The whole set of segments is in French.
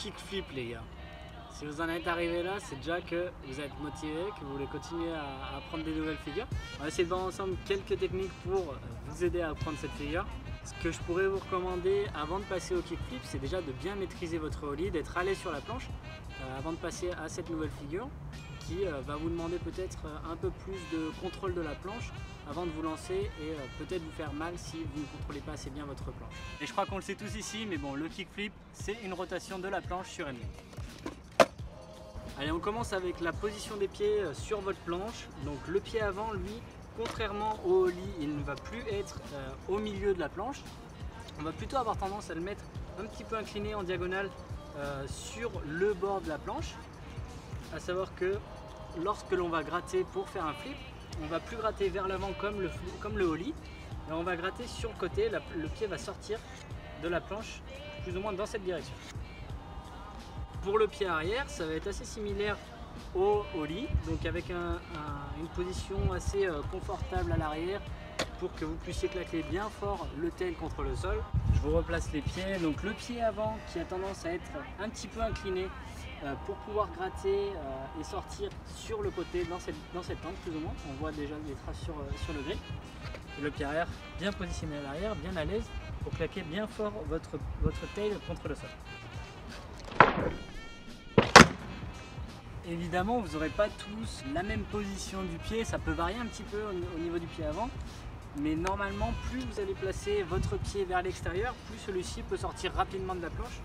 kickflip les gars. Si vous en êtes arrivé là, c'est déjà que vous êtes motivé, que vous voulez continuer à apprendre des nouvelles figures. On va essayer de voir ensemble quelques techniques pour vous aider à apprendre cette figure. Ce que je pourrais vous recommander avant de passer au kickflip, c'est déjà de bien maîtriser votre ollie, d'être à l'aise sur la planche avant de passer à cette nouvelle figure qui va vous demander peut-être un peu plus de contrôle de la planche avant de vous lancer et peut-être vous faire mal si vous ne contrôlez pas assez bien votre planche. Et je crois qu'on le sait tous ici, mais bon, le kickflip, c'est une rotation de la planche sur elle-même. Allez, on commence avec la position des pieds sur votre planche. Donc le pied avant, lui, contrairement au ollie, il ne va plus être au milieu de la planche. On va plutôt avoir tendance à le mettre un petit peu incliné en diagonale sur le bord de la planche. À savoir que lorsque l'on va gratter pour faire un flip, on ne va plus gratter vers l'avant comme le ollie, mais on va gratter sur le côté, le pied va sortir de la planche plus ou moins dans cette direction. Pour le pied arrière, ça va être assez similaire au ollie, donc avec une position assez confortable à l'arrière pour que vous puissiez claquer bien fort le tail contre le sol. Je vous replace les pieds, donc le pied avant qui a tendance à être un petit peu incliné pour pouvoir gratter et sortir sur le côté dans cette angle plus ou moins. On voit déjà les traces sur le grip. Le pied arrière bien positionné à l'arrière, bien à l'aise pour claquer bien fort votre tail contre le sol. Évidemment, vous n'aurez pas tous la même position du pied, ça peut varier un petit peu au niveau du pied avant, mais normalement, plus vous allez placer votre pied vers l'extérieur, plus celui-ci peut sortir rapidement de la planche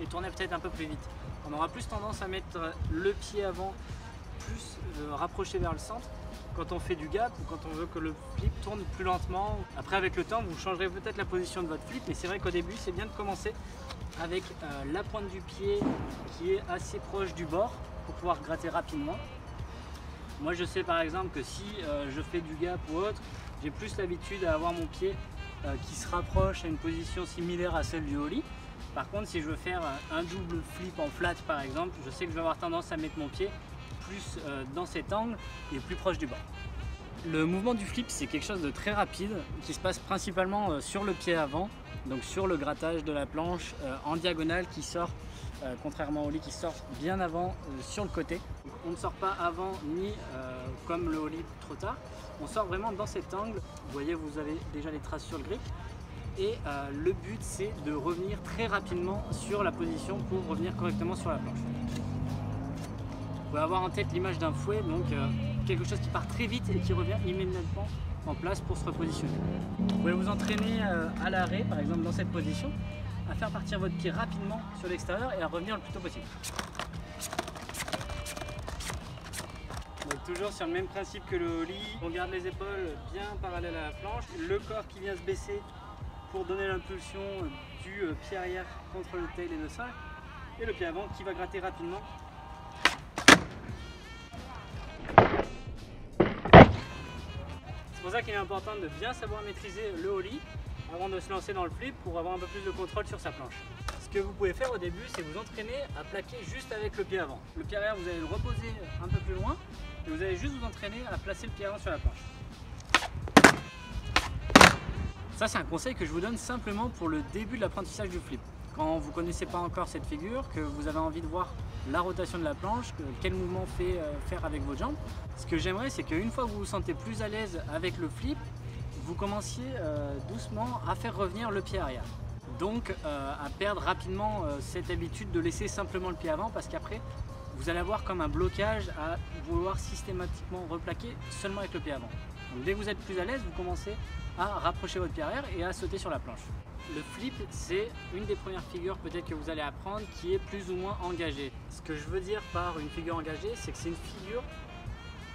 et tourner peut-être un peu plus vite. On aura plus tendance à mettre le pied avant plus rapproché vers le centre quand on fait du gap ou quand on veut que le flip tourne plus lentement. Après, avec le temps, vous changerez peut-être la position de votre flip, mais c'est vrai qu'au début, c'est bien de commencer avec la pointe du pied qui est assez proche du bord pour pouvoir gratter rapidement. Moi je sais par exemple que si je fais du gap ou autre, j'ai plus l'habitude à avoir mon pied qui se rapproche à une position similaire à celle du ollie. Par contre, si je veux faire un double flip en flat par exemple, je sais que je vais avoir tendance à mettre mon pied plus dans cet angle et plus proche du bord. Le mouvement du flip, c'est quelque chose de très rapide qui se passe principalement sur le pied avant, donc sur le grattage de la planche en diagonale qui sort, contrairement au ollie qui sort bien avant sur le côté. Donc, on ne sort pas avant ni comme le ollie trop tard, on sort vraiment dans cet angle. Vous voyez, vous avez déjà les traces sur le grip. Et le but, c'est de revenir très rapidement sur la position pour revenir correctement sur la planche. Vous pouvez avoir en tête l'image d'un fouet, donc quelque chose qui part très vite et qui revient immédiatement en place pour se repositionner. Vous pouvez vous entraîner à l'arrêt, par exemple dans cette position, à faire partir votre pied rapidement sur l'extérieur et à revenir le plus tôt possible. Donc toujours sur le même principe que le ollie, on garde les épaules bien parallèles à la planche, le corps qui vient se baisser pour donner l'impulsion du pied arrière contre le tail et le sol, et le pied avant qui va gratter rapidement. C'est pour ça qu'il est important de bien savoir maîtriser le ollie avant de se lancer dans le flip pour avoir un peu plus de contrôle sur sa planche. Ce que vous pouvez faire au début, c'est vous entraîner à plaquer juste avec le pied avant. Le pied arrière, vous allez le reposer un peu plus loin et vous allez juste vous entraîner à placer le pied avant sur la planche. Ça, c'est un conseil que je vous donne simplement pour le début de l'apprentissage du flip. Quand vous ne connaissez pas encore cette figure, que vous avez envie de voir la rotation de la planche, quel mouvement faire avec vos jambes, ce que j'aimerais, c'est qu'une fois que vous vous sentez plus à l'aise avec le flip, vous commenciez doucement à faire revenir le pied arrière. Donc à perdre rapidement cette habitude de laisser simplement le pied avant, parce qu'après, vous allez avoir comme un blocage à vouloir systématiquement replaquer seulement avec le pied avant. Donc dès que vous êtes plus à l'aise, vous commencez à rapprocher votre pied arrière et à sauter sur la planche. Le flip, c'est une des premières figures peut-être que vous allez apprendre qui est plus ou moins engagée. Ce que je veux dire par une figure engagée, c'est que c'est une figure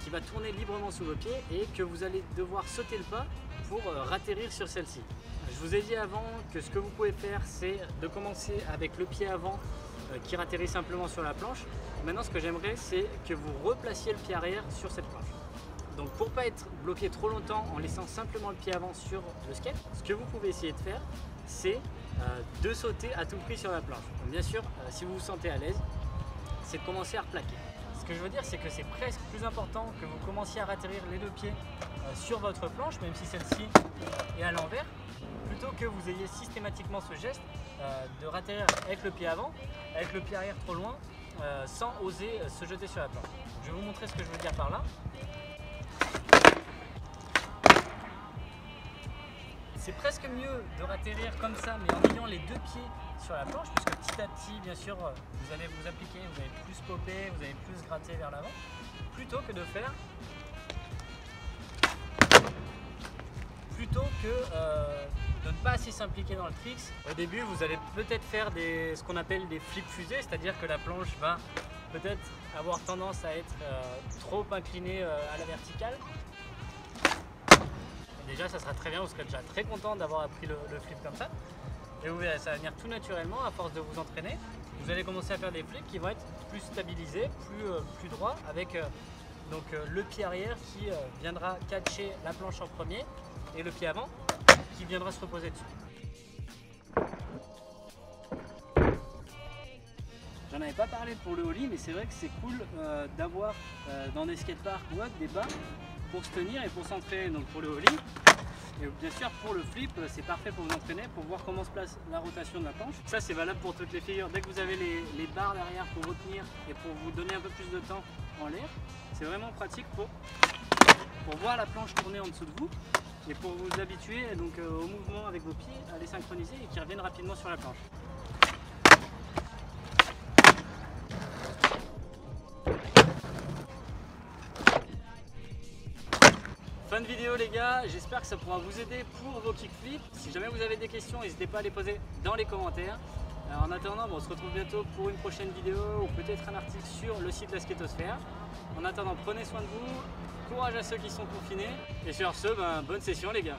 qui va tourner librement sous vos pieds et que vous allez devoir sauter le pas pour ratterrir sur celle-ci. Je vous ai dit avant que ce que vous pouvez faire, c'est de commencer avec le pied avant qui ratterrit simplement sur la planche. Maintenant, ce que j'aimerais, c'est que vous replaciez le pied arrière sur cette planche. Donc pour ne pas être bloqué trop longtemps en laissant simplement le pied avant sur le skate, ce que vous pouvez essayer de faire, c'est de sauter à tout prix sur la planche. Donc bien sûr, si vous vous sentez à l'aise, c'est de commencer à replaquer. Ce que je veux dire, c'est que c'est presque plus important que vous commenciez à ratterrir les deux pieds sur votre planche, même si celle-ci est à l'envers, plutôt que vous ayez systématiquement ce geste de ratterrir avec le pied avant, avec le pied arrière trop loin, sans oser se jeter sur la planche. Je vais vous montrer ce que je veux dire par là. C'est presque mieux de ratterrir comme ça, mais en ayant les deux pieds sur la planche, puisque petit à petit, bien sûr, vous allez vous appliquer, vous allez plus popper, vous allez plus gratter vers l'avant, plutôt que de faire, de ne pas assez s'impliquer dans le trick. Au début, vous allez peut-être faire ce qu'on appelle des flips fusées, c'est-à-dire que la planche va peut-être avoir tendance à être trop inclinée à la verticale. Et déjà, ça sera très bien, vous serez déjà très content d'avoir appris le flip comme ça. Et vous verrez, ça va venir tout naturellement à force de vous entraîner. Vous allez commencer à faire des flips qui vont être plus stabilisés, plus droits, avec donc, le pied arrière qui viendra catcher la planche en premier et le pied avant qui viendra se reposer dessus. J'en avais pas parlé pour le ollie, mais c'est vrai que c'est cool d'avoir dans des skateparks ou autre des bas pour se tenir et pour s'entraîner. Donc pour le ollie, et bien sûr pour le flip, c'est parfait pour vous entraîner, pour voir comment se place la rotation de la planche. Ça c'est valable pour toutes les figures. Dès que vous avez les barres derrière pour retenir et pour vous donner un peu plus de temps en l'air, c'est vraiment pratique pour voir la planche tourner en dessous de vous et pour vous habituer donc, au mouvement avec vos pieds, à les synchroniser et qu'ils reviennent rapidement sur la planche. Fin de vidéo les gars, j'espère que ça pourra vous aider pour vos kickflips. Si jamais vous avez des questions, n'hésitez pas à les poser dans les commentaires. En attendant, on se retrouve bientôt pour une prochaine vidéo ou peut-être un article sur le site La Skatosphère. En attendant, prenez soin de vous, courage à ceux qui sont confinés et sur ce, bonne session les gars.